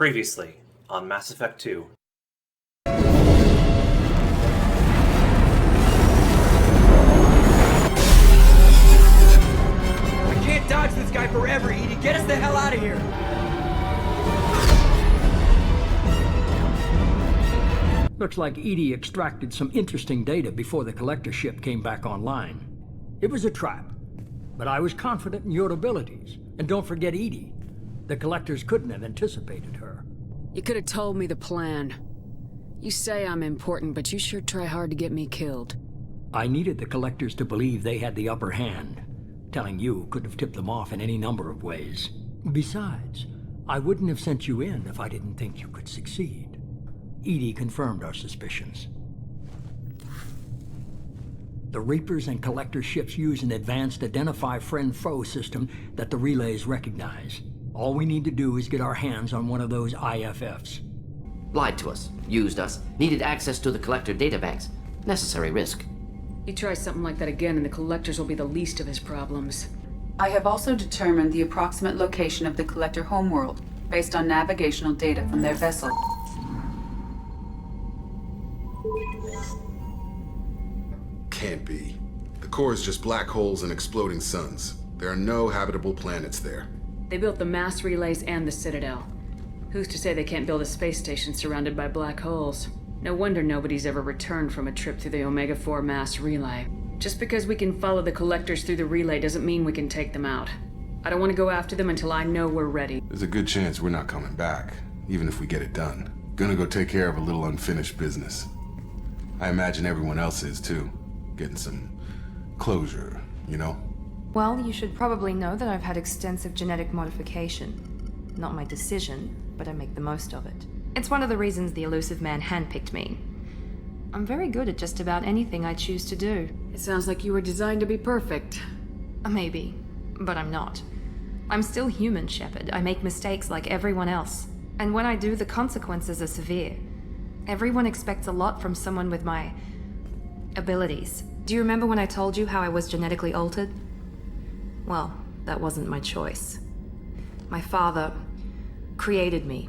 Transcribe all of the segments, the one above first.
Previously on Mass Effect 2. I can't dodge this guy forever, Edie. Get us the hell out of here. Looks like Edie extracted some interesting data before the collector ship came back online. It was a trap, but I was confident in your abilities. And don't forget Edie. The collectors couldn't have anticipated her. You could have told me the plan. You say I'm important, but you sure try hard to get me killed. I needed the collectors to believe they had the upper hand. Telling you could have tipped them off in any number of ways. Besides, I wouldn't have sent you in if I didn't think you could succeed. Edie confirmed our suspicions. The Reapers and Collector ships use an advanced Identify Friend-Foe system that the relays recognize. All we need to do is get our hands on one of those IFFs. Lied to us, used us, needed access to the Collector databanks. Necessary risk. You try something like that again and the Collectors will be the least of his problems. I have also determined the approximate location of the Collector homeworld, based on navigational data from their vessel. Can't be. The core is just black holes and exploding suns. There are no habitable planets there. They built the mass relays and the Citadel. Who's to say they can't build a space station surrounded by black holes? No wonder nobody's ever returned from a trip through the Omega-4 mass relay. Just because we can follow the Collectors through the relay doesn't mean we can take them out. I don't want to go after them until I know we're ready. There's a good chance we're not coming back, even if we get it done. Gonna go take care of a little unfinished business. I imagine everyone else is too. Getting some closure, you know? Well, you should probably know that I've had extensive genetic modification. Not my decision, but I make the most of it. It's one of the reasons the elusive man handpicked me. I'm very good at just about anything I choose to do. It sounds like you were designed to be perfect. Maybe, but I'm not. I'm still human, Shepard. I make mistakes like everyone else. And when I do, the consequences are severe. Everyone expects a lot from someone with my abilities. Do you remember when I told you how I was genetically altered? Well, that wasn't my choice. My father created me.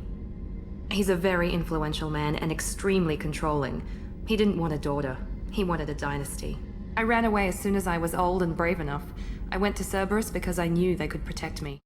He's a very influential man and extremely controlling. He didn't want a daughter. He wanted a dynasty. I ran away as soon as I was old and brave enough. I went to Cerberus because I knew they could protect me.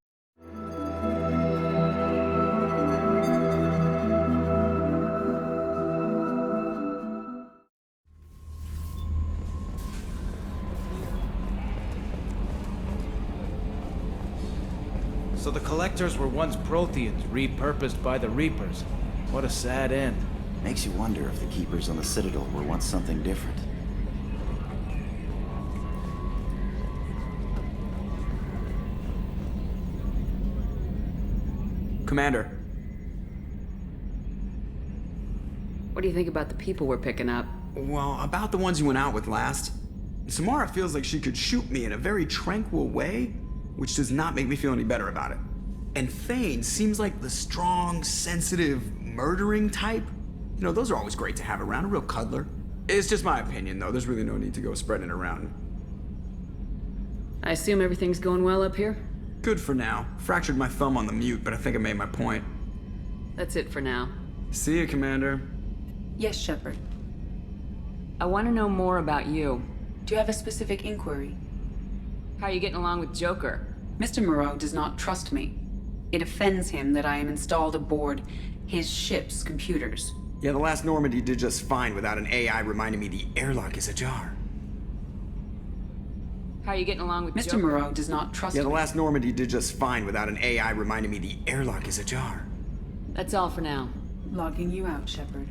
So the Collectors were once Protheans, repurposed by the Reapers. What a sad end. Makes you wonder if the Keepers on the Citadel were once something different. Commander. What do you think about the people we're picking up? Well, about the ones you went out with last. Samara feels like she could shoot me in a very tranquil way, which does not make me feel any better about it. And Thane seems like the strong, sensitive, murdering type. You know, those are always great to have around, a real cuddler. It's just my opinion, though. There's really no need to go spreading it around. I assume everything's going well up here? Good for now. Fractured my thumb on the mute, but I think I made my point. That's it for now. See you, Commander. Yes, Shepard. I want to know more about you. Do you have a specific inquiry? How are you getting along with Joker? Mr. Moreau does not trust me. It offends him that I am installed aboard his ship's computers. Yeah, the last Normandy did just fine without an AI reminding me the airlock is ajar. How are you getting along with Mr. Joker? Moreau does not trust Yeah, the me. last Normandy did just fine without an AI reminding me the airlock is ajar. That's all for now. Logging you out, Shepard.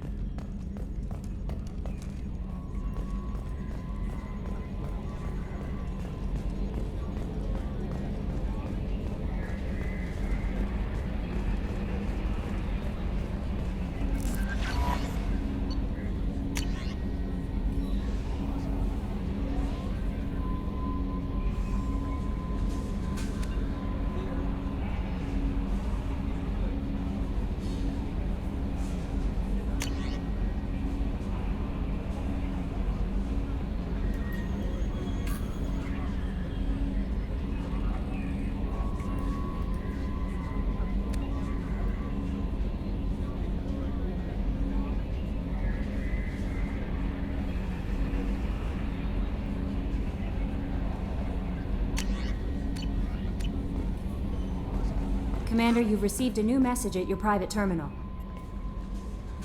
Commander, you've received a new message at your private terminal.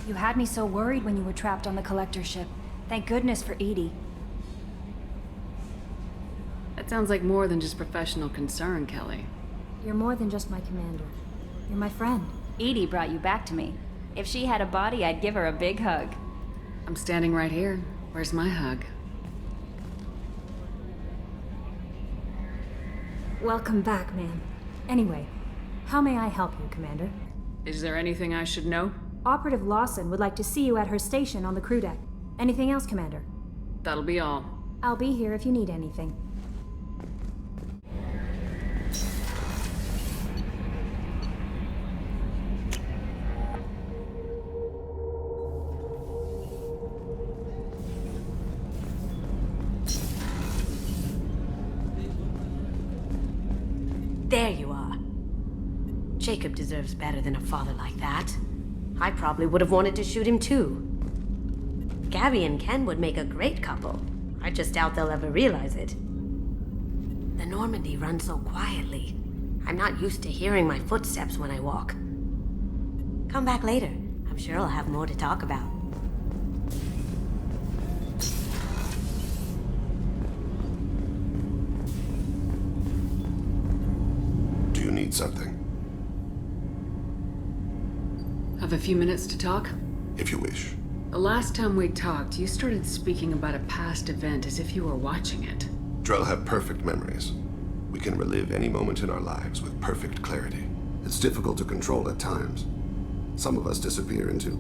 You had me so worried when you were trapped on the Collector ship. Thank goodness for Edie. That sounds like more than just professional concern, Kelly. You're more than just my commander. You're my friend. Edie brought you back to me. If she had a body, I'd give her a big hug. I'm standing right here. Where's my hug? Welcome back, ma'am. Anyway, how may I help you, Commander? Is there anything I should know? Operative Lawson would like to see you at her station on the crew deck. Anything else, Commander? That'll be all. I'll be here if you need anything. There you are. Jacob deserves better than a father like that. I probably would have wanted to shoot him too. Gabby and Ken would make a great couple. I just doubt they'll ever realize it. The Normandy runs so quietly. I'm not used to hearing my footsteps when I walk. Come back later. I'm sure I'll have more to talk about. Do you need something? Have a few minutes to talk? If you wish. The last time we talked, you started speaking about a past event as if you were watching it. Drell have perfect memories. We can relive any moment in our lives with perfect clarity. It's difficult to control at times. Some of us disappear into,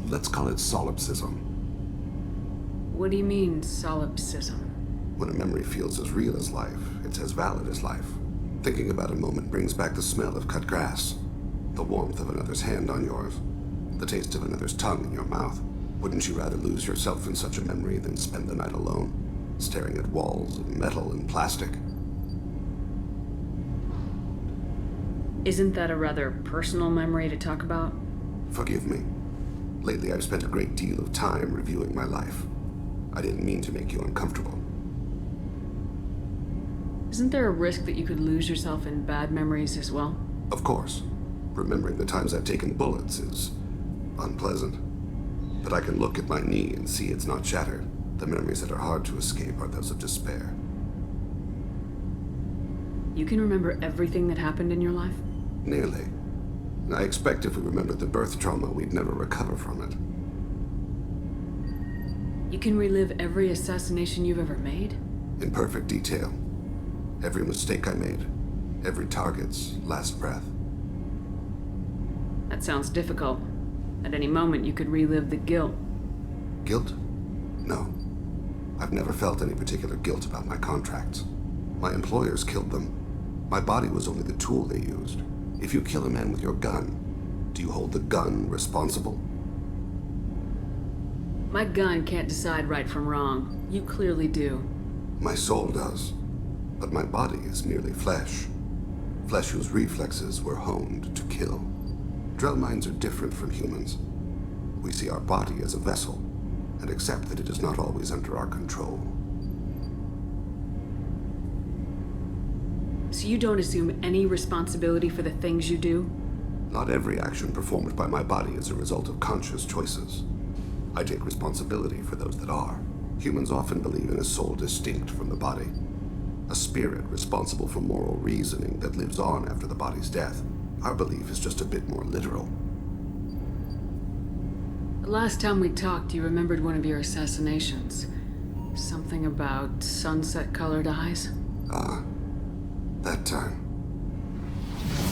let's call it solipsism. What do you mean, solipsism? When a memory feels as real as life, it's as valid as life. Thinking about a moment brings back the smell of cut grass, the warmth of another's hand on yours, the taste of another's tongue in your mouth. Wouldn't you rather lose yourself in such a memory than spend the night alone, staring at walls of metal and plastic? Isn't that a rather personal memory to talk about? Forgive me. Lately I've spent a great deal of time reviewing my life. I didn't mean to make you uncomfortable. Isn't there a risk that you could lose yourself in bad memories as well? Of course. Remembering the times I've taken bullets is unpleasant. But I can look at my knee and see it's not shattered. The memories that are hard to escape are those of despair. You can remember everything that happened in your life? Nearly. I expect if we remembered the birth trauma, we'd never recover from it. You can relive every assassination you've ever made? In perfect detail. Every mistake I made. Every target's last breath. That sounds difficult. At any moment, you could relive the guilt. Guilt? No. I've never felt any particular guilt about my contracts. My employers killed them. My body was only the tool they used. If you kill a man with your gun, do you hold the gun responsible? My gun can't decide right from wrong. You clearly do. My soul does. But my body is merely flesh. Flesh whose reflexes were honed to kill. Drell minds are different from humans. We see our body as a vessel, and accept that it is not always under our control. So you don't assume any responsibility for the things you do? Not every action performed by my body is a result of conscious choices. I take responsibility for those that are. Humans often believe in a soul distinct from the body. A spirit responsible for moral reasoning that lives on after the body's death. Our belief is just a bit more literal. The last time we talked, you remembered one of your assassinations. Something about sunset-colored eyes? That time.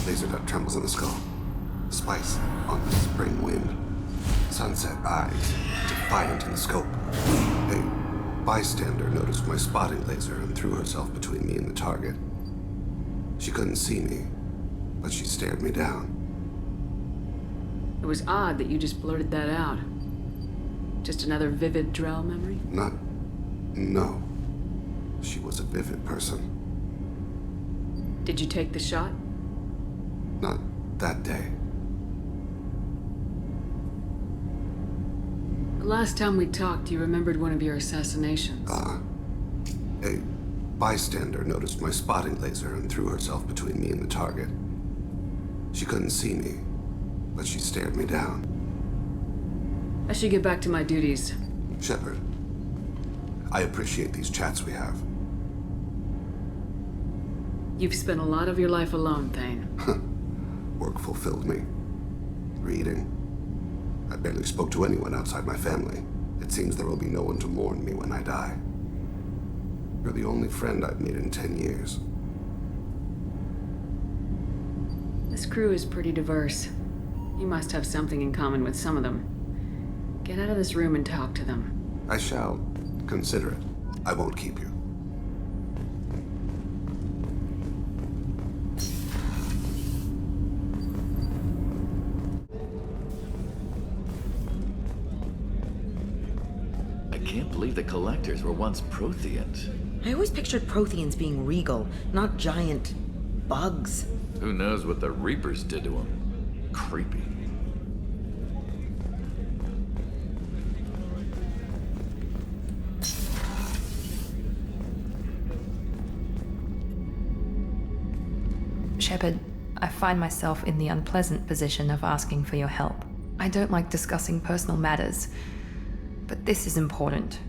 Laser dot trembles in the skull. Spice on the spring wind. Sunset eyes, defiant in the scope. A bystander noticed my spotting laser and threw herself between me and the target. She couldn't see me, but she stared me down. It was odd that you just blurted that out. Just another vivid Drell memory? No. She was a vivid person. Did you take the shot? Not that day. The last time we talked, you remembered one of your assassinations. A bystander noticed my spotting laser and threw herself between me and the target. She couldn't see me, but she stared me down. I should get back to my duties. Shepard, I appreciate these chats we have. You've spent a lot of your life alone, Thane. Work fulfilled me. Reading. I barely spoke to anyone outside my family. It seems there will be no one to mourn me when I die. You're the only friend I've made in 10 years. This crew is pretty diverse. You must have something in common with some of them. Get out of this room and talk to them. I shall consider it. I won't keep you. I can't believe the Collectors were once Protheans. I always pictured Protheans being regal, not giant bugs. Who knows what the Reapers did to them? Creepy. Shepard, I find myself in the unpleasant position of asking for your help. I don't like discussing personal matters, but this is important.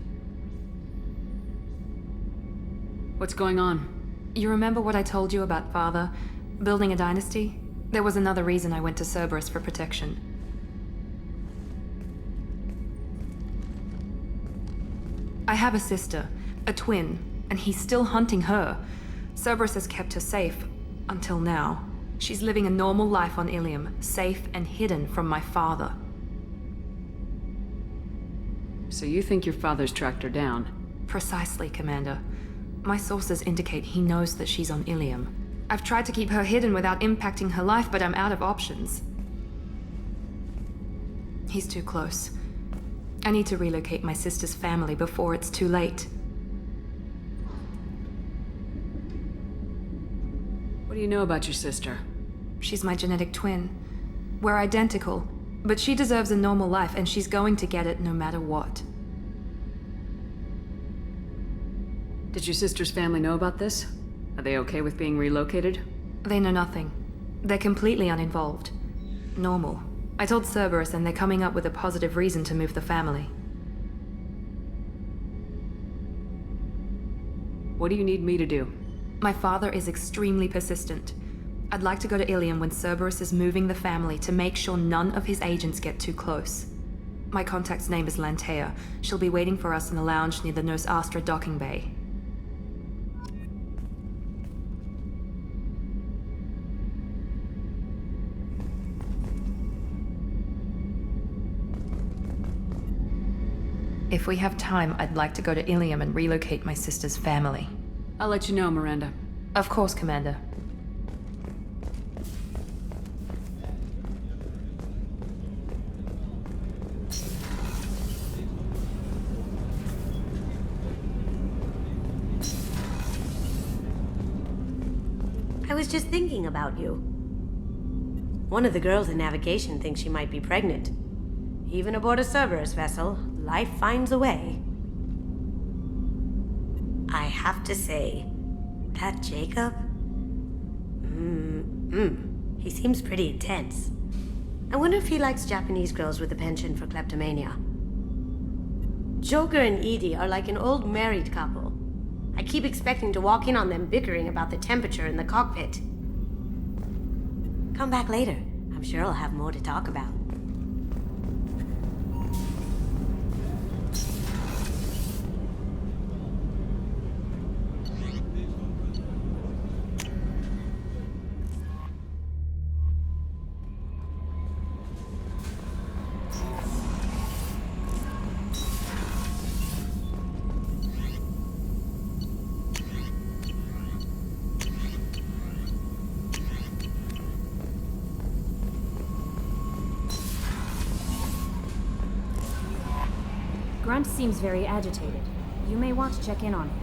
What's going on? You remember what I told you about Father? Building a dynasty? There was another reason I went to Cerberus for protection. I have a sister, a twin, and he's still hunting her. Cerberus has kept her safe, until now. She's living a normal life on Ilium, safe and hidden from my father. So you think your father's tracked her down? Precisely, Commander. My sources indicate he knows that she's on Ilium. I've tried to keep her hidden without impacting her life, but I'm out of options. He's too close. I need to relocate my sister's family before it's too late. What do you know about your sister? She's my genetic twin. We're identical, but she deserves a normal life, and she's going to get it no matter what. Did your sister's family know about this? Are they okay with being relocated? They know nothing. They're completely uninvolved. Normal. I told Cerberus, and they're coming up with a positive reason to move the family. What do you need me to do? My father is extremely persistent. I'd like to go to Ilium when Cerberus is moving the family to make sure none of his agents get too close. My contact's name is Lantea. She'll be waiting for us in the lounge near the Nos Astra docking bay. If we have time, I'd like to go to Ilium and relocate my sister's family. I'll let you know, Miranda. Of course, Commander. I was just thinking about you. One of the girls in navigation thinks she might be pregnant. Even aboard a Cerberus vessel, life finds a way. I have to say, that Jacob? He seems pretty intense. I wonder if he likes Japanese girls with a penchant for kleptomania. Joker and Edie are like an old married couple. I keep expecting to walk in on them bickering about the temperature in the cockpit. Come back later. I'm sure I'll have more to talk about. Grunt seems very agitated. You may want to check in on him.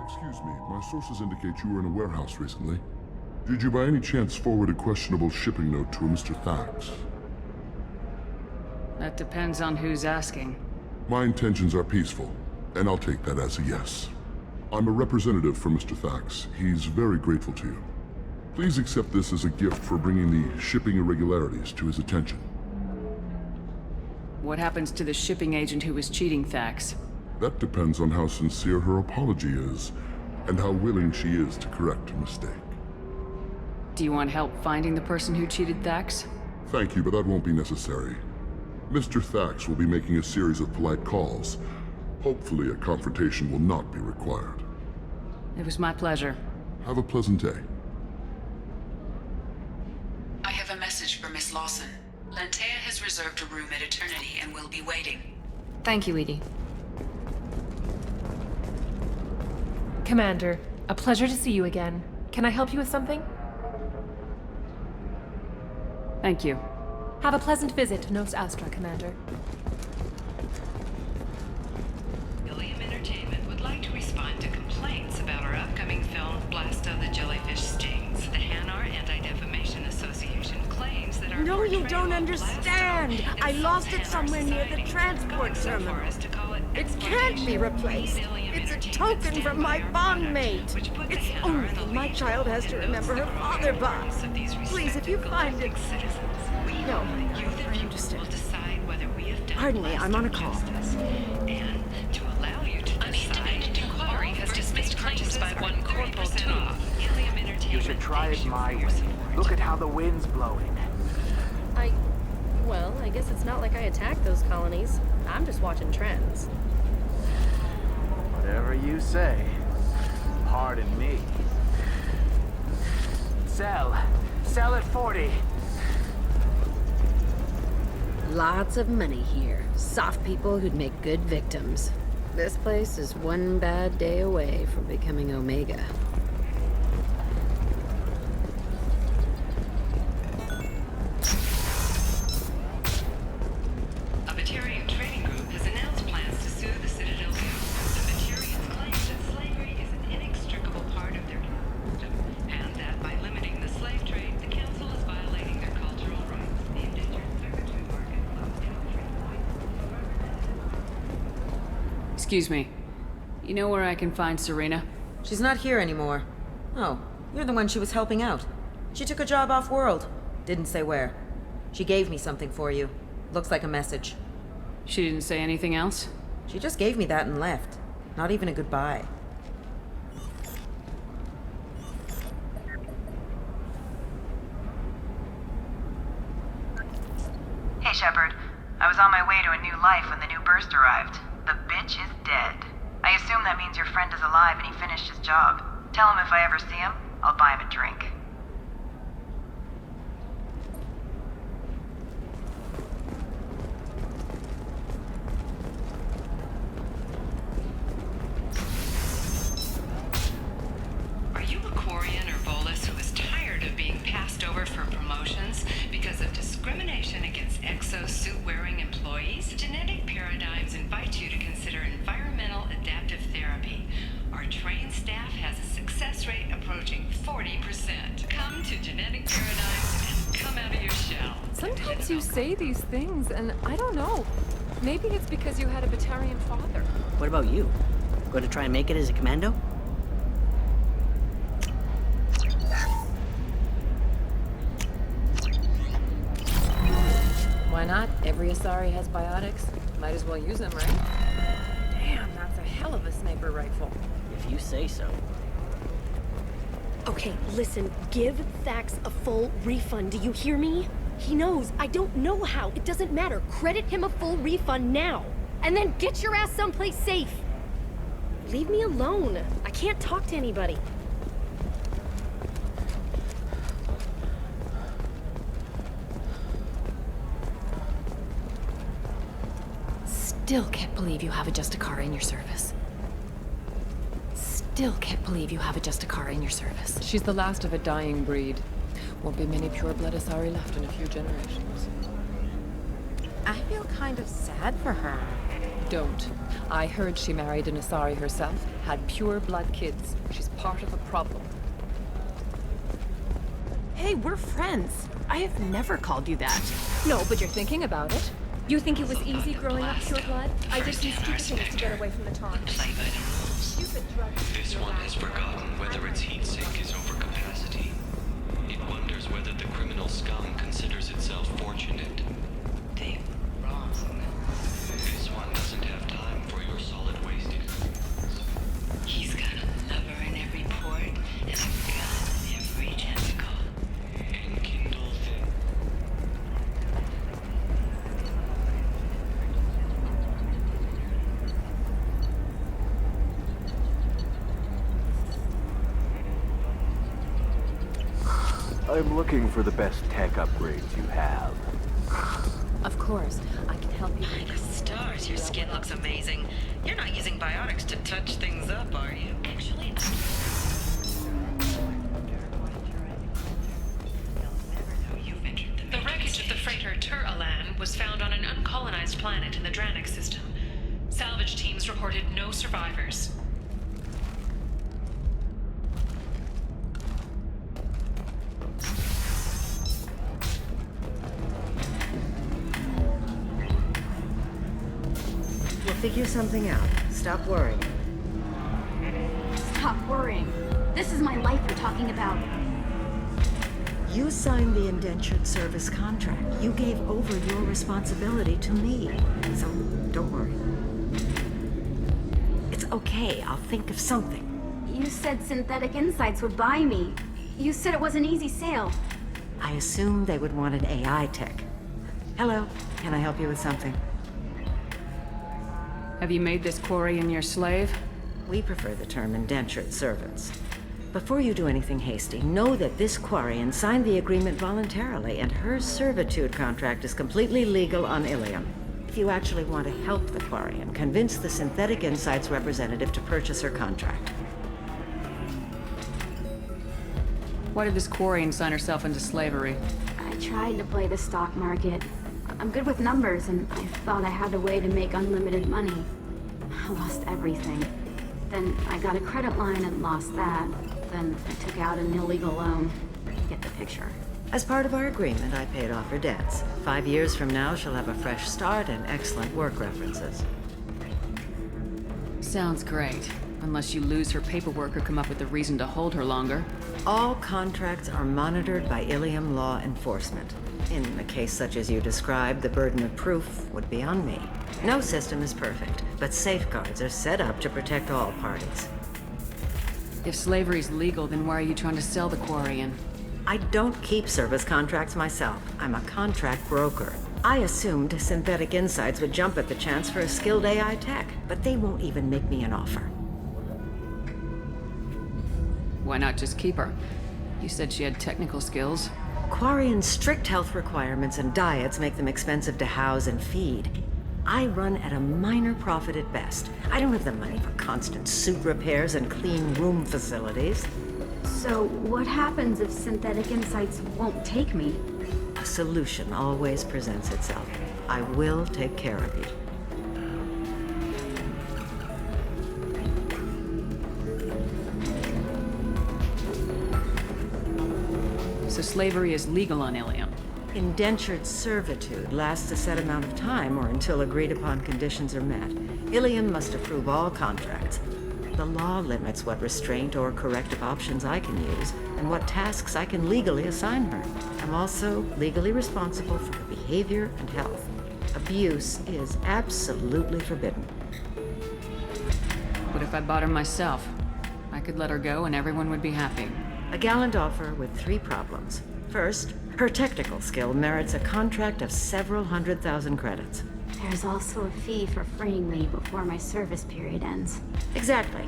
Excuse me, my sources indicate you were in a warehouse recently. Did you by any chance forward a questionable shipping note to a Mr. Thax? That depends on who's asking. My intentions are peaceful, and I'll take that as a yes. I'm a representative for Mr. Thax. He's very grateful to you. Please accept this as a gift for bringing the shipping irregularities to his attention. What happens to the shipping agent who was cheating Thax? That depends on how sincere her apology is, and how willing she is to correct a mistake. Do you want help finding the person who cheated Thax? Thank you, but that won't be necessary. Mr. Thax will be making a series of polite calls. Hopefully a confrontation will not be required. It was my pleasure. Have a pleasant day. I have a message for Miss Lawson. Lantea has reserved a room at Eternity and will be waiting. Thank you, Edie. Commander, a pleasure to see you again. Can I help you with something? Thank you. Have a pleasant visit to Nos Astra, Commander. Ilium Entertainment would like to respond to complaints about our upcoming film, Blast of the Jellyfish Stings. The Hanar Anti-Defamation Association claims that our No, you portrayal don't of understand. I lost it somewhere near the transport terminal. It can't be replaced. It's a token from my bondmate. It's only thing my child has to remember her father by. Please, if you find it... No, I understand. Pardon me, I'm on a call. And to allow you to decide, inquiry has dismissed claims by one Corporal 2. Ilium Entertainment. You should try it my way. Look at how the wind's blowing. Well, I guess it's not like I attacked those colonies. I'm just watching trends. Whatever you say. Pardon me. Sell. Sell at 40. Lots of money here. Soft people who'd make good victims. This place is one bad day away from becoming Omega. A Batarian trading group has announced plans to sue the Citadel Guild. The Batarians claim that slavery is an inextricable part of their system, and that by limiting the slave trade, the Council is violating their cultural rights. The endangered servitude market closed down Excuse me. You know where I can find Serena? She's not here anymore. Oh, you're the one she was helping out. She took a job off-world. Didn't say where. She gave me something for you. Looks like a message. She didn't say anything else? She just gave me that and left. Not even a goodbye. Hey, Shepard. I was on my way to a new life when the new burst arrived. The bitch is dead. I assume that means your friend is alive and he finished his job. Tell him if I ever see him, I'll buy him a drink. Are you a Quarian or Volus who is tired of being passed over for promotions because of discrimination against exosuit-wearing employees? Genetic Paradigms invite you to consider environmental adaptive therapy. Our trained staff has a success rate approaching 40%. Come to Genetic Paradigms and come out of your shell. Sometimes you say these things, and I don't know. Maybe it's because you had a Batarian father. What about you? Going to try and make it as a commando? Why not? Every Asari has biotics. Might as well use them, right? Damn, that's a hell of a sniper rifle. If you say so. Okay, listen, give Thax a full refund, do you hear me? He knows, I don't know how, it doesn't matter. Credit him a full refund now, and then get your ass someplace safe. Leave me alone. I can't talk to anybody. Still can't believe you have a Justicar in your service. Still can't believe you have a Justicar in your service. She's the last of a dying breed. Won't be many pure-blood Asari left in a few generations. I feel kind of sad for her. Don't. I heard she married an Asari herself, had pure-blood kids. She's part of the problem. Hey, we're friends. I have never called you that. No, but you're thinking about it. You think it was easy growing up pure blood? I did some stupid things to get away from the taunt. Stupid drugs. This one has forgotten whether its heat sink is over capacity. It wonders whether the criminal scum considers itself fortunate. They were wrong. This one doesn't have time for your solid waste experience. He's got a lover in every port and a gun in every tentacle. Enkindle thing. I'm looking for the best tech upgrades you have. Of course, I can help you. By the stars, your skin looks amazing. You're not using biotics to touch things up, are you? Actually, the wreckage of the freighter Tur-Alan was found on an uncolonized planet in the Dranik system. Salvage teams reported no survivors. We'll figure something out. Stop worrying. Stop worrying. This is my life we're talking about. You signed the indentured service contract. You gave over your responsibility to me. So, don't worry. It's okay. I'll think of something. You said Synthetic Insights would buy me. You said it was an easy sale. I assumed they would want an AI tech. Hello. Can I help you with something? Have you made this Quarian your slave? We prefer the term indentured servants. Before you do anything hasty, know that this Quarian signed the agreement voluntarily, and her servitude contract is completely legal on Ilium. If you actually want to help the Quarian, convince the Synthetic Insights representative to purchase her contract. Why did this Quarian sign herself into slavery? I tried to play the stock market. I'm good with numbers, and I thought I had a way to make unlimited money. I lost everything. Then I got a credit line and lost that. Then I took out an illegal loan. You get the picture. As part of our agreement, I paid off her debts. 5 years from now, she'll have a fresh start and excellent work references. Sounds great. Unless you lose her paperwork or come up with a reason to hold her longer. All contracts are monitored by Ilium law enforcement. In a case such as you described, the burden of proof would be on me. No system is perfect, but safeguards are set up to protect all parties. If slavery's legal, then why are you trying to sell the Quarian? I don't keep service contracts myself. I'm a contract broker. I assumed Synthetic Insights would jump at the chance for a skilled AI tech, but they won't even make me an offer. Why not just keep her? You said she had technical skills. Quarian's strict health requirements and diets make them expensive to house and feed. I run at a minor profit at best. I don't have the money for constant suit repairs and clean room facilities. So, what happens if Synthetic Insights won't take me? A solution always presents itself. I will take care of you. So slavery is legal on Ilium. Indentured servitude lasts a set amount of time or until agreed upon conditions are met. Ilium must approve all contracts. The law limits what restraint or corrective options I can use and what tasks I can legally assign her. I'm also legally responsible for her behavior and health. Abuse is absolutely forbidden. What if I bought her myself? I could let her go and everyone would be happy. A gallant offer with 3 problems. First, her technical skill merits a contract of several 100,000 credits. There's also a fee for freeing me before my service period ends. Exactly.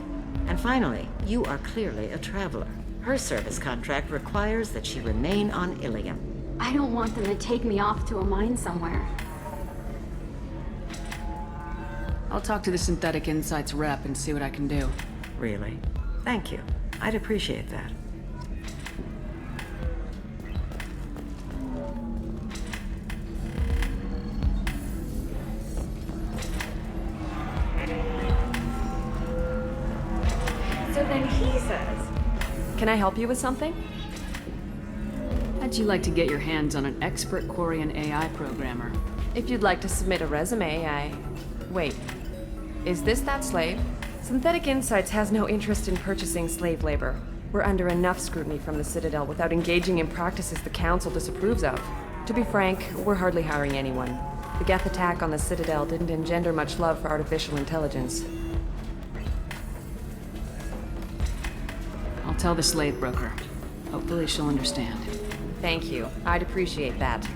And finally, you are clearly a traveler. Her service contract requires that she remain on Ilium. I don't want them to take me off to a mine somewhere. I'll talk to the Synthetic Insights rep and see what I can do. Really? Thank you. I'd appreciate that. So then he says, "Can I help you with something?" How'd you like to get your hands on an expert Quarian AI programmer? If you'd like to submit a resume, Wait. Is this that slave? Synthetic Insights has no interest in purchasing slave labor. We're under enough scrutiny from the Citadel without engaging in practices the Council disapproves of. To be frank, we're hardly hiring anyone. The Geth attack on the Citadel didn't engender much love for artificial intelligence. I'll tell the slave broker. Hopefully she'll understand. Thank you. I'd appreciate that.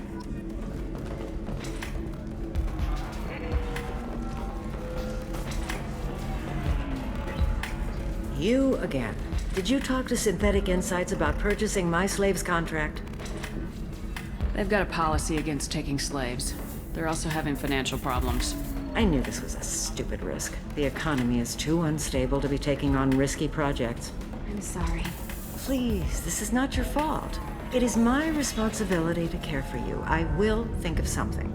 You again. Did you talk to Synthetic Insights about purchasing my slave's contract? They've got a policy against taking slaves. They're also having financial problems. I knew this was a stupid risk. The economy is too unstable to be taking on risky projects. I'm sorry. Please, this is not your fault. It is my responsibility to care for you. I will think of something.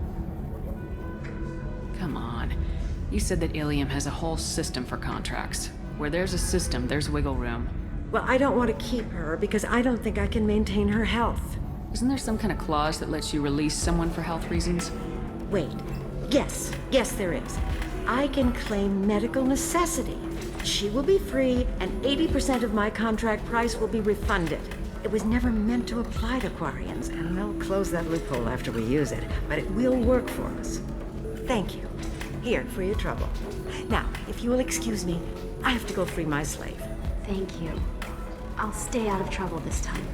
Come on. You said that Ilium has a whole system for contracts. Where there's a system, there's wiggle room. Well, I don't want to keep her because I don't think I can maintain her health. Isn't there some kind of clause that lets you release someone for health reasons? Wait. Yes, there is. I can claim medical necessity. She will be free, and 80% of my contract price will be refunded. It was never meant to apply to Quarians, and they'll close that loophole after we use it, but it will work for us. Thank you. Here, for your trouble. Now, if you will excuse me, I have to go free my slave. Thank you. I'll stay out of trouble this time.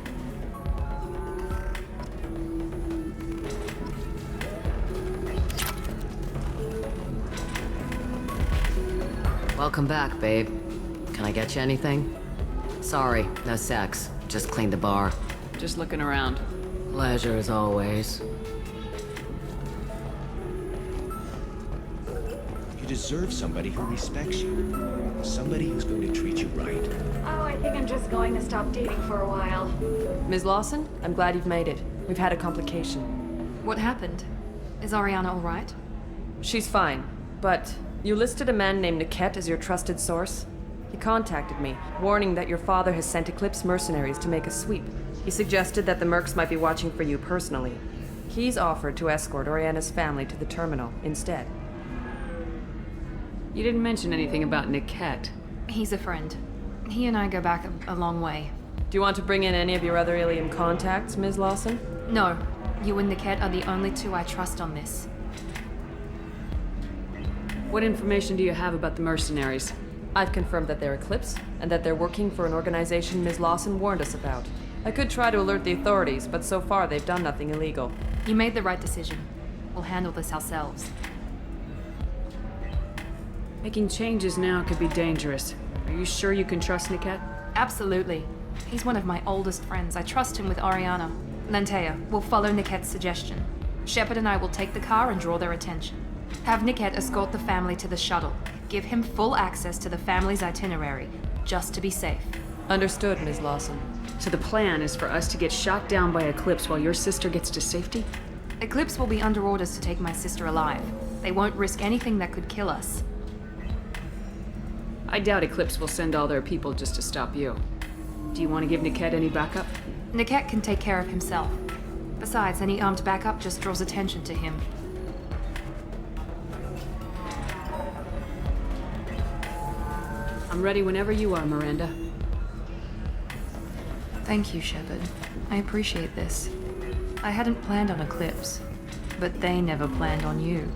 Welcome back, babe. Can I get you anything? Sorry, no sex. Just cleaned the bar. Just looking around. Pleasure as always. You deserve somebody who respects you. Somebody who's going to treat you right. Oh, I think I'm just going to stop dating for a while. Ms. Lawson, I'm glad you've made it. We've had a complication. What happened? Is Ariana all right? She's fine, but you listed a man named Niket as your trusted source. He contacted me, warning that your father has sent Eclipse mercenaries to make a sweep. He suggested that the Mercs might be watching for you personally. He's offered to escort Oriana's family to the terminal instead. You didn't mention anything about Niket. He's a friend. He and I go back a long way. Do you want to bring in any of your other Ilium contacts, Ms. Lawson? No. You and Niket are the only two I trust on this. What information do you have about the mercenaries? I've confirmed that they're Eclipse, and that they're working for an organization Ms. Lawson warned us about. I could try to alert the authorities, but so far they've done nothing illegal. You made the right decision. We'll handle this ourselves. Making changes now could be dangerous. Are you sure you can trust Niket? Absolutely. He's one of my oldest friends. I trust him with Ariana. Lantea, we'll follow Niket's suggestion. Shepard and I will take the car and draw their attention. Have Niket escort the family to the shuttle. Give him full access to the family's itinerary, just to be safe. Understood, Ms. Lawson. So the plan is for us to get shot down by Eclipse while your sister gets to safety? Eclipse will be under orders to take my sister alive. They won't risk anything that could kill us. I doubt Eclipse will send all their people just to stop you. Do you want to give Niket any backup? Niket can take care of himself. Besides, any armed backup just draws attention to him. I'm ready whenever you are, Miranda. Thank you, Shepard. I appreciate this. I hadn't planned on Eclipse, but they never planned on you.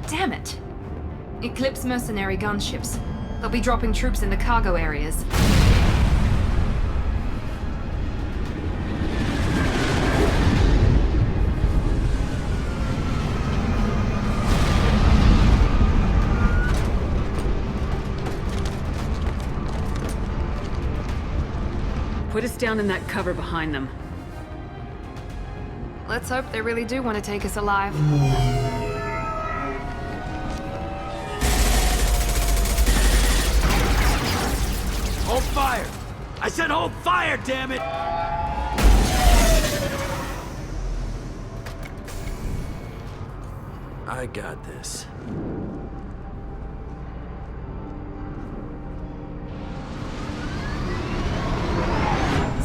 Damn it! Eclipse mercenary gunships. They'll be dropping troops in the cargo areas. Put us down in that cover behind them. Let's hope they really do want to take us alive. Hold fire! I said hold fire, damn it! I got this.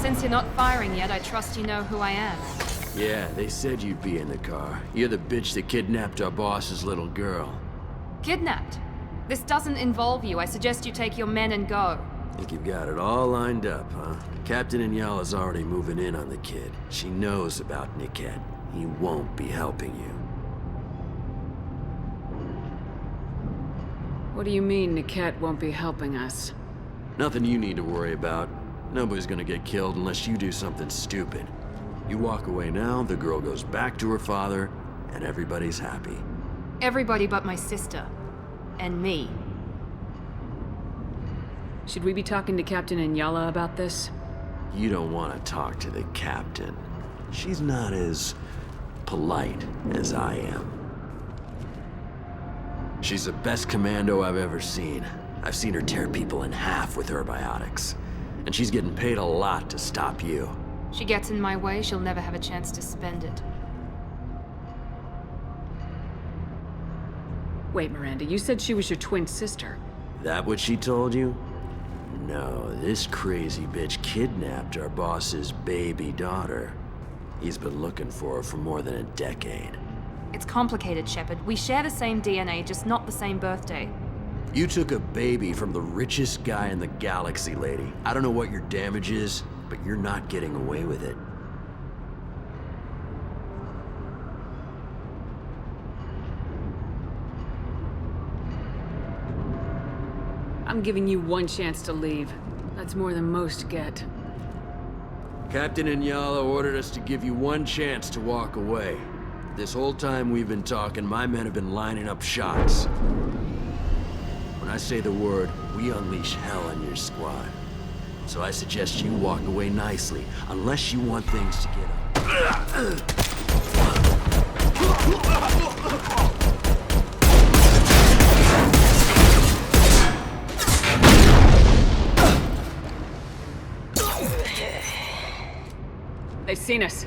Since you're not firing yet, I trust you know who I am. Yeah, they said you'd be in the car. You're the bitch that kidnapped our boss's little girl. Kidnapped? This doesn't involve you. I suggest you take your men and go. Think you've got it all lined up, huh? Captain Inyala's already moving in on the kid. She knows about Niket. He won't be helping you. What do you mean Niket won't be helping us? Nothing you need to worry about. Nobody's gonna get killed unless you do something stupid. You walk away now, the girl goes back to her father, and everybody's happy. Everybody but my sister. And me. Should we be talking to Captain Inyala about this? You don't want to talk to the captain. She's not as polite as I am. She's the best commando I've ever seen. I've seen her tear people in half with her biotics. And she's getting paid a lot to stop you. She gets in my way, she'll never have a chance to spend it. Wait, Miranda, you said she was your twin sister. That what she told you? No, this crazy bitch kidnapped our boss's baby daughter. He's been looking for her for more than a decade. It's complicated, Shepard. We share the same DNA, just not the same birthday. You took a baby from the richest guy in the galaxy, lady. I don't know what your damage is, but you're not getting away with it. I'm giving you one chance to leave. That's more than most get. Captain Inyala ordered us to give you one chance to walk away. This whole time we've been talking, my men have been lining up shots. When I say the word, we unleash hell on your squad. So I suggest you walk away nicely, unless you want things to get up. They've seen us.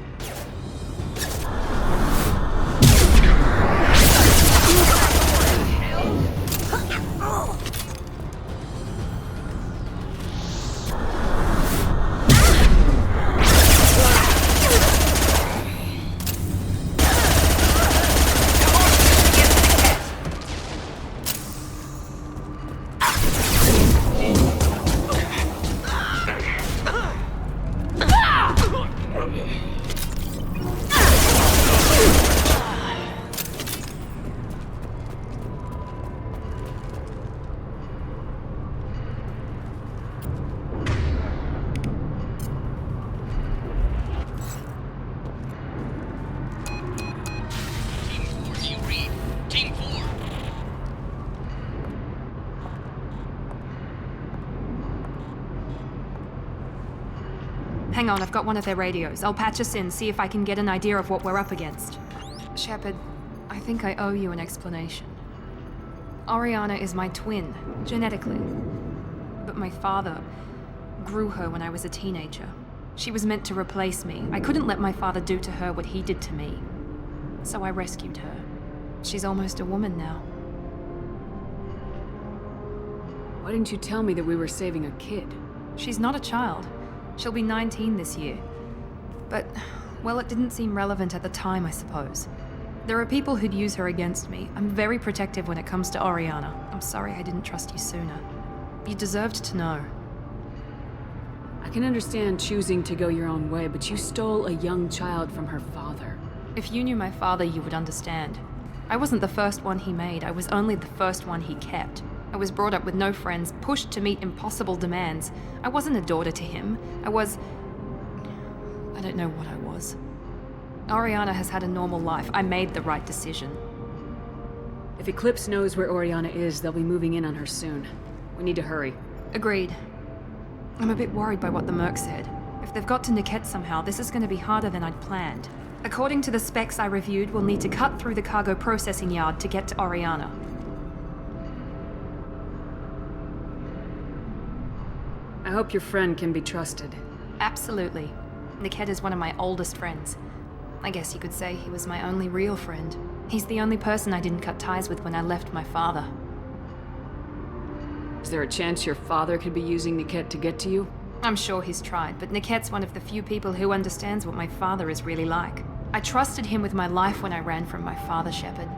Hang on, I've got one of their radios. I'll patch us in, see if I can get an idea of what we're up against. Shepard, I think I owe you an explanation. Oriana is my twin, genetically. But my father grew her when I was a teenager. She was meant to replace me. I couldn't let my father do to her what he did to me. So I rescued her. She's almost a woman now. Why didn't you tell me that we were saving a kid? She's not a child. She'll be 19 this year. But, well, it didn't seem relevant at the time, I suppose. There are people who'd use her against me. I'm very protective when it comes to Oriana. I'm sorry I didn't trust you sooner. You deserved to know. I can understand choosing to go your own way, but you stole a young child from her father. If you knew my father, you would understand. I wasn't the first one he made, I was only the first one he kept. I was brought up with no friends, pushed to meet impossible demands. I wasn't a daughter to him. I don't know what I was. Oriana has had a normal life. I made the right decision. If Eclipse knows where Oriana is, they'll be moving in on her soon. We need to hurry. Agreed. I'm a bit worried by what the Merc said. If they've got to Niket somehow, this is going to be harder than I'd planned. According to the specs I reviewed, we'll need to cut through the cargo processing yard to get to Oriana. I hope your friend can be trusted. Absolutely. Niket is one of my oldest friends. I guess you could say he was my only real friend. He's the only person I didn't cut ties with when I left my father. Is there a chance your father could be using Niket to get to you? I'm sure he's tried, but Niket's one of the few people who understands what my father is really like. I trusted him with my life when I ran from my father, Shepard.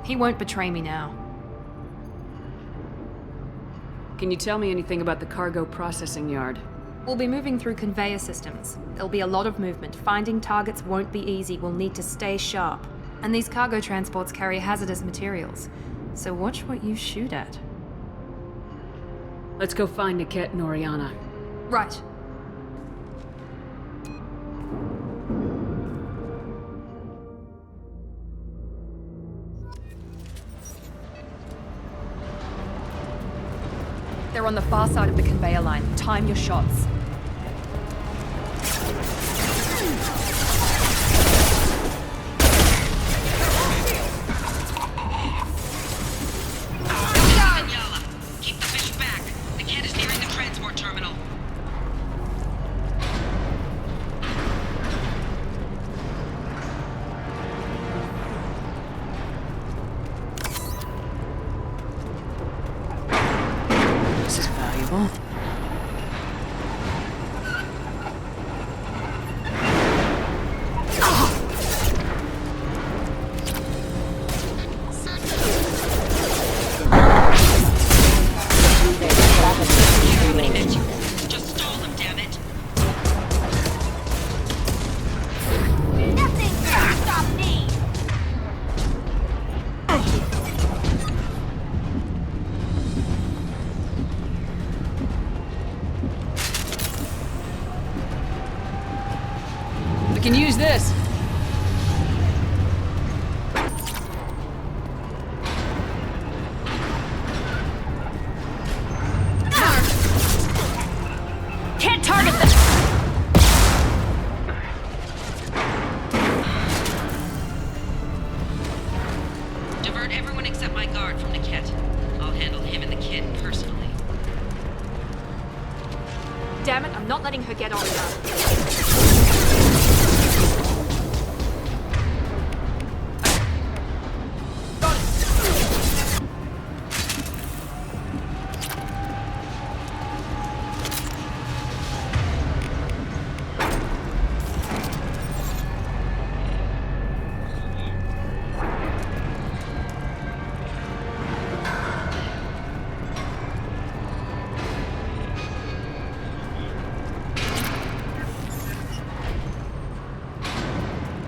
He won't betray me now. Can you tell me anything about the cargo processing yard? We'll be moving through conveyor systems. There'll be a lot of movement. Finding targets won't be easy. We'll need to stay sharp. And these cargo transports carry hazardous materials. So watch what you shoot at. Let's go find Niket and Oriana. Right. They're on the far side of the conveyor line. Time your shots. Keep the fish back. The kid is nearing the transport terminal. This is valuable. Just stall him, damn it. Nothing can stop me! We can use this. Can't target them! Divert everyone except my guard from Niket. I'll handle him and the kid personally. Damn it, I'm not letting her get on now.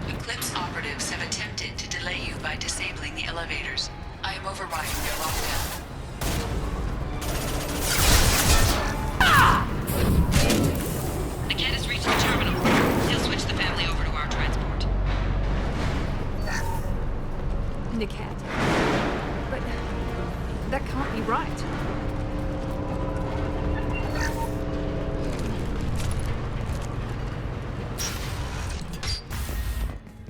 Eclipse operatives have attempted to delay you by disabling the elevators. I am overriding their lockdown. The kid has reached the terminal. He'll switch the family over to our transport. Niket. But that can't be right.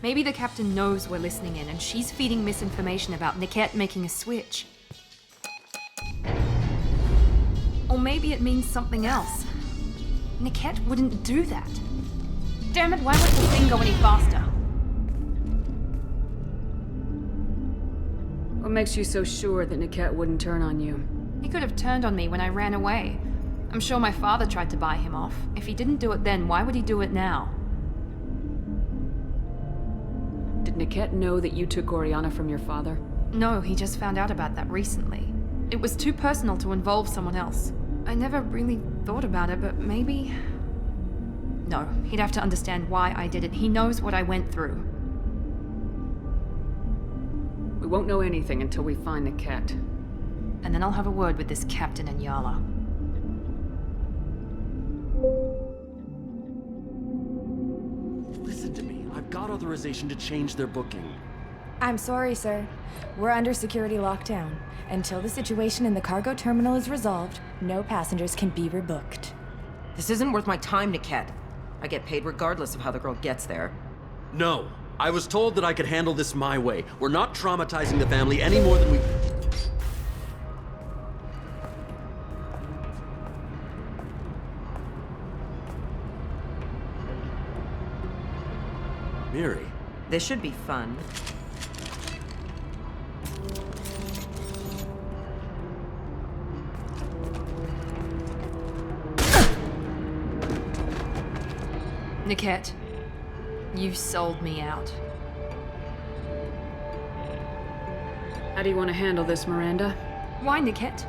Maybe the captain knows we're listening in and she's feeding misinformation about Niket making a switch. Or maybe it means something else. Niket wouldn't do that. Damn it, why won't the thing go any faster? What makes you so sure that Niket wouldn't turn on you? He could have turned on me when I ran away. I'm sure my father tried to buy him off. If he didn't do it then, why would he do it now? Did Niket know that you took Oriana from your father? No, he just found out about that recently. It was too personal to involve someone else. I never really thought about it, but maybe... No, he'd have to understand why I did it. He knows what I went through. We won't know anything until we find Niket. And then I'll have a word with this Captain Inyala. Listen to me. I've got authorization to change their booking. I'm sorry, sir. We're under security lockdown. Until the situation in the cargo terminal is resolved, no passengers can be rebooked. This isn't worth my time, Niket. I get paid regardless of how the girl gets there. No. I was told that I could handle this my way. We're not traumatizing the family any more than we... Miri. This should be fun. Niket, you've sold me out. How do you want to handle this, Miranda? Why, Niket?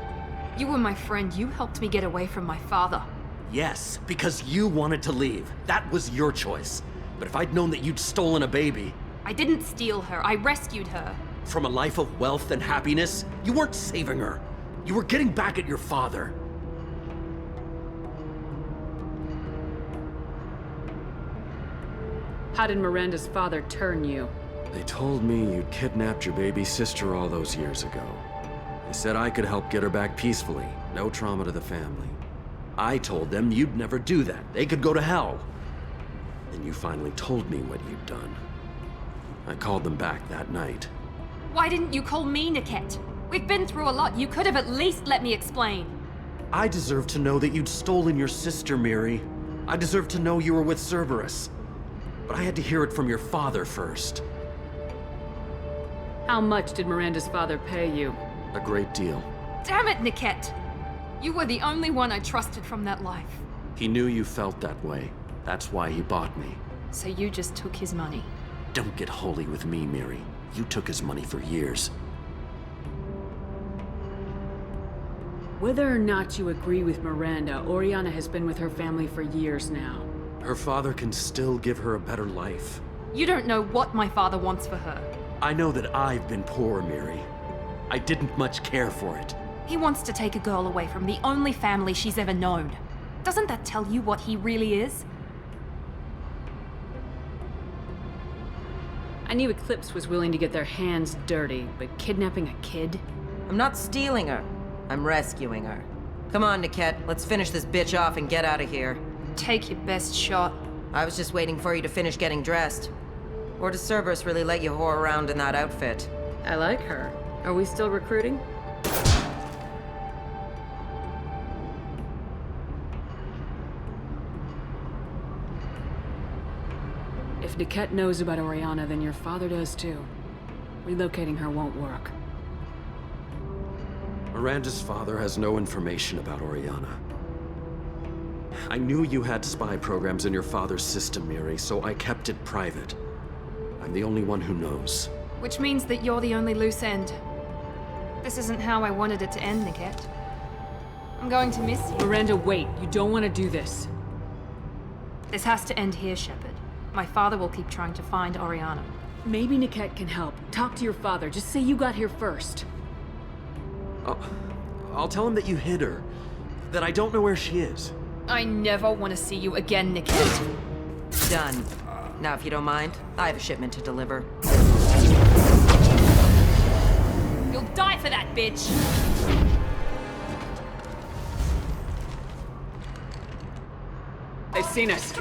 You were my friend. You helped me get away from my father. Yes, because you wanted to leave. That was your choice. But if I'd known that you'd stolen a baby... I didn't steal her. I rescued her. From a life of wealth and happiness, you weren't saving her. You were getting back at your father. How did Miranda's father turn you? They told me you'd kidnapped your baby sister all those years ago. They said I could help get her back peacefully. No trauma to the family. I told them you'd never do that. They could go to hell. And you finally told me what you'd done. I called them back that night. Why didn't you call me, Niket? We've been through a lot. You could have at least let me explain. I deserve to know that you'd stolen your sister, Miri. I deserve to know you were with Cerberus. But I had to hear it from your father first. How much did Miranda's father pay you? A great deal. Damn it, Niket! You were the only one I trusted from that life. He knew you felt that way. That's why he bought me. So you just took his money? Don't get holy with me, Miri. You took his money for years. Whether or not you agree with Miranda, Oriana has been with her family for years now. Her father can still give her a better life. You don't know what my father wants for her. I know that I've been poor, Miri. I didn't much care for it. He wants to take a girl away from the only family she's ever known. Doesn't that tell you what he really is? I knew Eclipse was willing to get their hands dirty, but kidnapping a kid? I'm not stealing her. I'm rescuing her. Come on, Niket. Let's finish this bitch off and get out of here. Take your best shot. I was just waiting for you to finish getting dressed. Or does Cerberus really let you whore around in that outfit? I like her. Are we still recruiting? If Niket knows about Oriana, then your father does too. Relocating her won't work. Miranda's father has no information about Oriana. I knew you had spy programs in your father's system, Miri, so I kept it private. I'm the only one who knows. Which means that you're the only loose end. This isn't how I wanted it to end, Niket. I'm going to miss you. Miranda, wait. You don't want to do this. This has to end here, Shepard. My father will keep trying to find Oriana. Maybe Niket can help. Talk to your father. Just say you got here first. I'll tell him that you hid her. That I don't know where she is. I never want to see you again, Niket. Done. Now, if you don't mind, I have a shipment to deliver. You'll die for that, bitch! They've seen us.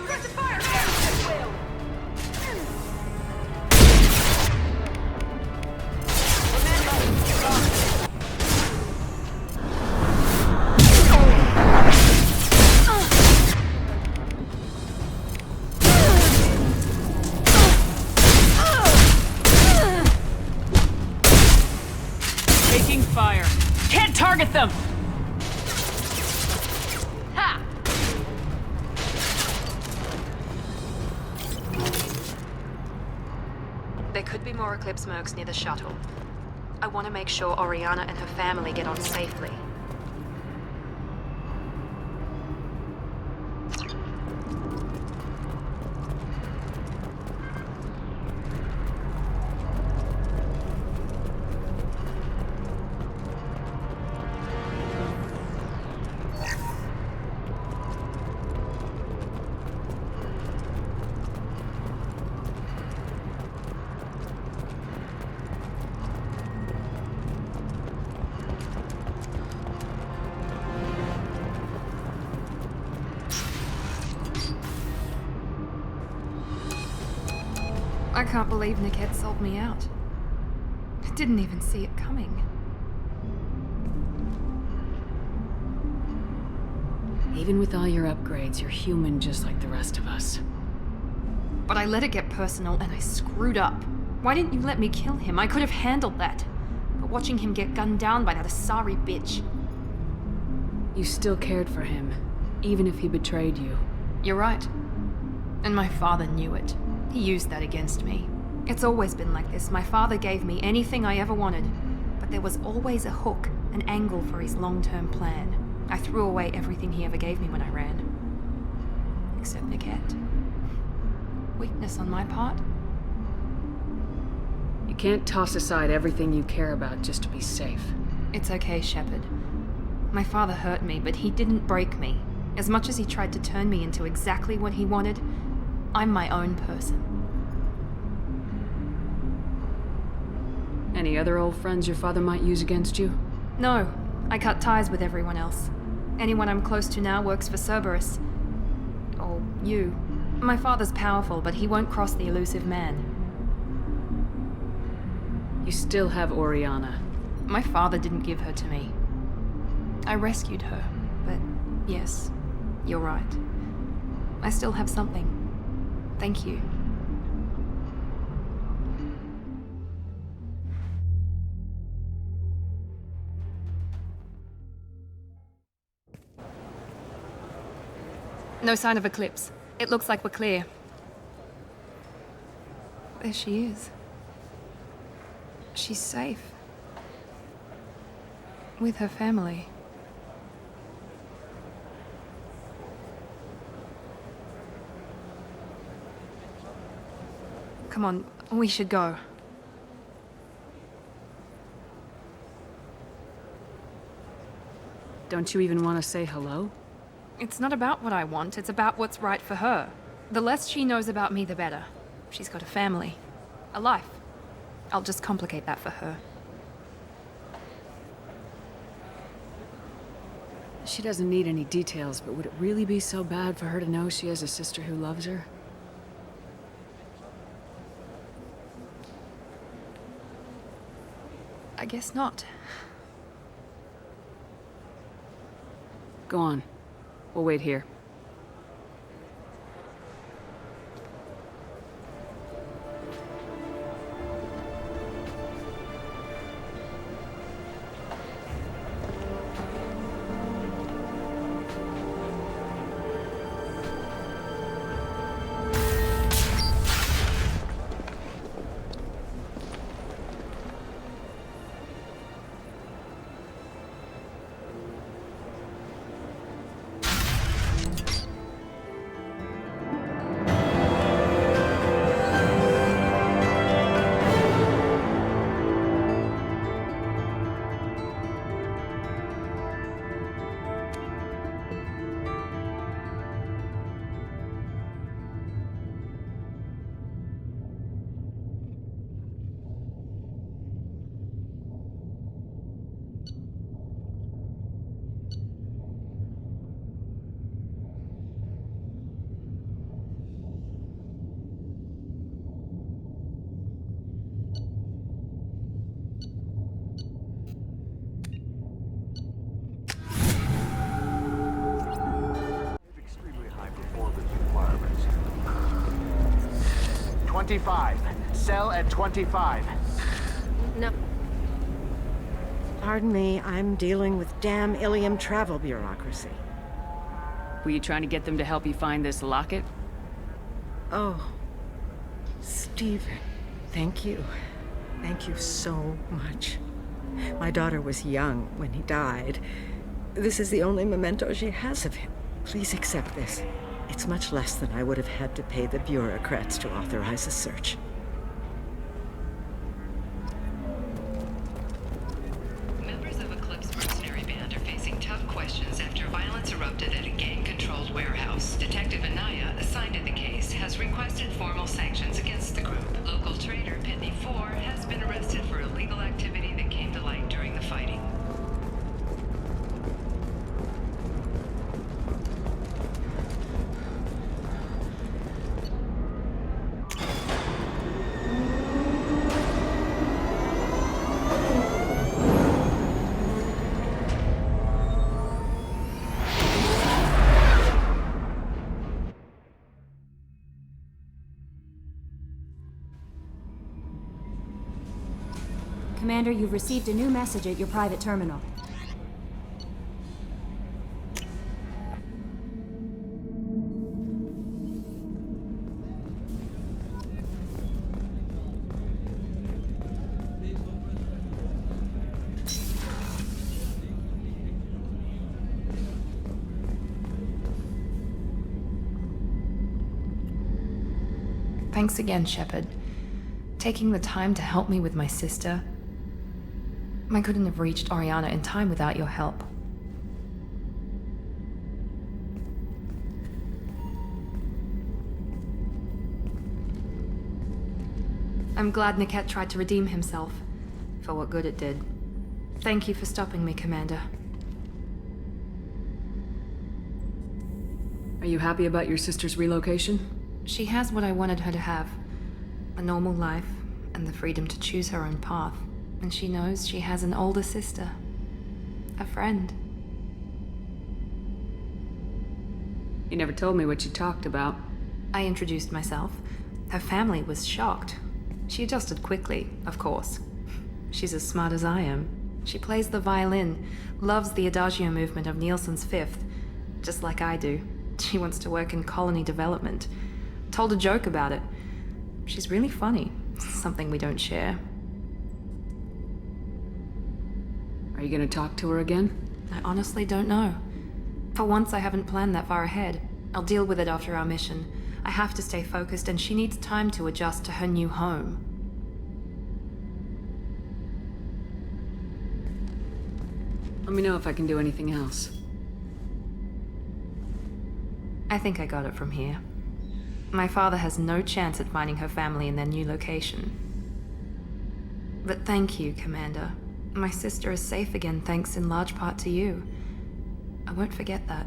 Taking fire. Can't target them! Ha! There could be more Eclipse mercs near the shuttle. I want to make sure Oriana and her family get on safely. I can't believe Niket sold me out. I didn't even see it coming. Even with all your upgrades, you're human just like the rest of us. But I let it get personal and I screwed up. Why didn't you let me kill him? I could have handled that. But watching him get gunned down by that Asari bitch. You still cared for him, even if he betrayed you. You're right. And my father knew it. He used that against me. It's always been like this. My father gave me anything I ever wanted. But there was always a hook, an angle for his long-term plan. I threw away everything he ever gave me when I ran. Except Niket. Weakness on my part? You can't toss aside everything you care about just to be safe. It's okay, Shepard. My father hurt me, but he didn't break me. As much as he tried to turn me into exactly what he wanted, I'm my own person. Any other old friends your father might use against you? No, I cut ties with everyone else. Anyone I'm close to now works for Cerberus. Or you. My father's powerful, but he won't cross the elusive man. You still have Oriana. My father didn't give her to me. I rescued her, but yes, you're right. I still have something. Thank you. No sign of Eclipse. It looks like we're clear. There she is. She's safe. With her family. Come on, we should go. Don't you even want to say hello? It's not about what I want, it's about what's right for her. The less she knows about me, the better. She's got a family. A life. I'll just complicate that for her. She doesn't need any details, but would it really be so bad for her to know she has a sister who loves her? I guess not. Go on. We'll wait here. Extremely high performance requirements. 25. Cell at 25. No. Pardon me, I'm dealing with damn Ilium travel bureaucracy. Were you trying to get them to help you find this locket? Oh, Stephen, thank you. Thank you so much. My daughter was young when he died. This is the only memento she has of him. Please accept this. It's much less than I would have had to pay the bureaucrats to authorize a search. Members of Eclipse mercenary band are facing tough questions after violence erupted at a gang-controlled warehouse. Detective Anaya, assigned to the case, has requested formal sanctions against the group. Local trader Pitney 4 has been arrested for illegal activity that came to light during the fighting. Commander, you've received a new message at your private terminal. Thanks again, Shepard. Taking the time to help me with my sister. I couldn't have reached Oriana in time without your help. I'm glad Niket tried to redeem himself, for what good it did. Thank you for stopping me, Commander. Are you happy about your sister's relocation? She has what I wanted her to have. A normal life, and the freedom to choose her own path. And she knows she has an older sister. A friend. You never told me what you talked about. I introduced myself. Her family was shocked. She adjusted quickly, of course. She's as smart as I am. She plays the violin, loves the adagio movement of Nielsen's Fifth, just like I do. She wants to work in colony development. Told a joke about it. She's really funny. Something we don't share. Are you gonna talk to her again? I honestly don't know. For once, I haven't planned that far ahead. I'll deal with it after our mission. I have to stay focused, and she needs time to adjust to her new home. Let me know if I can do anything else. I think I got it from here. My father has no chance at finding her family in their new location. But thank you, Commander. My sister is safe again thanks in large part to you. I won't forget that.